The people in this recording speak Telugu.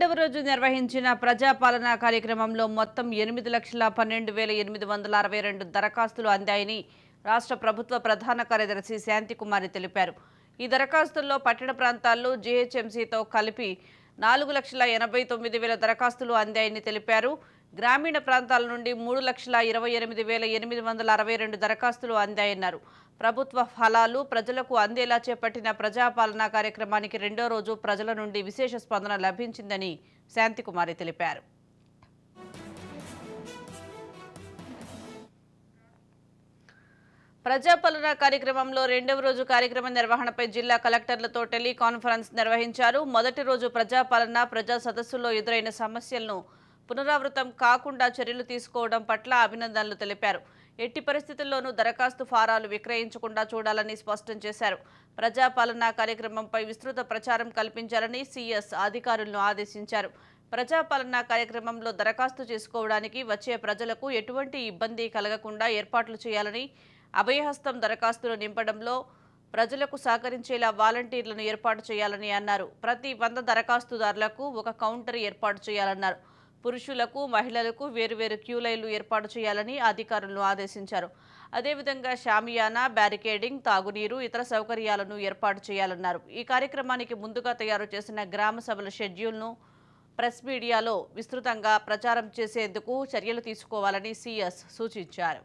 రెండవ రోజు నిర్వహించిన ప్రజాపాలన కార్యక్రమంలో మొత్తం 8,12,862 దరఖాస్తులు అందాయని రాష్ట్ర ప్రభుత్వ ప్రధాన కార్యదర్శి శాంతికుమారి తెలిపారు. ఈ దరఖాస్తుల్లో పట్టణ ప్రాంతాల్లో జీహెచ్ఎంసీతో కలిపి 4,89,000 దరఖాస్తులు అందాయని తెలిపారు. గ్రామీణ ప్రాంతాల నుండి 3,28,862 దరఖాస్తులు అందాయన్నారు. ప్రభుత్వ ఫలాలు ప్రజలకు అందేలా చేపట్టిన ప్రజాపాలన కార్యక్రమానికి రెండో రోజు ప్రజల నుండి విశేష స్పందన లభించిందని శాంతికుమారి తెలిపారు. ప్రజాపాలన కార్యక్రమంలో రెండవ రోజు కార్యక్రమ నిర్వహణపై జిల్లా కలెక్టర్లతో టెలికాన్ఫరెన్స్ నిర్వహించారు. మొదటి రోజు ప్రజాపాలన ప్రజా సదస్సులో ఎదురైన సమస్యలను పునరావృతం కాకుండా చర్యలు తీసుకోవడం పట్ల అభినందనలు తెలిపారు. ఎట్టి పరిస్థితుల్లోనూ దరఖాస్తు ఫారాలు విక్రయించకుండా చూడాలని స్పష్టం చేశారు. ప్రజాపాలన కార్యక్రమంపై విస్తృత ప్రచారం కల్పించాలని సీఎస్ అధికారులను ఆదేశించారు. ప్రజాపాలన కార్యక్రమంలో దరఖాస్తు చేసుకోవడానికి వచ్చే ప్రజలకు ఎటువంటి ఇబ్బంది కలగకుండా ఏర్పాట్లు చేయాలని, అభయహస్తం దరఖాస్తులు నింపడంలో ప్రజలకు సహకరించేలా వాలంటీర్లను ఏర్పాటు చేయాలని అన్నారు. ప్రతి 100 దరఖాస్తుదారులకు ఒక కౌంటర్ ఏర్పాటు చేయాలన్నారు. పురుషులకు, మహిళలకు వేరువేరు క్యూ లైన్లు ఏర్పాటు చేయాలని అధికారులను ఆదేశించారు. అదేవిధంగా షామియానా, బ్యారికేడింగ్, తాగునీరు, ఇతర సౌకర్యాలను ఏర్పాటు చేయాలన్నారు. ఈ కార్యక్రమానికి ముందుగా తయారు చేసిన గ్రామ సభల షెడ్యూల్ను ప్రెస్ మీడియాలో విస్తృతంగా ప్రచారం చేసేందుకు చర్యలు తీసుకోవాలని సీఎస్ సూచించారు.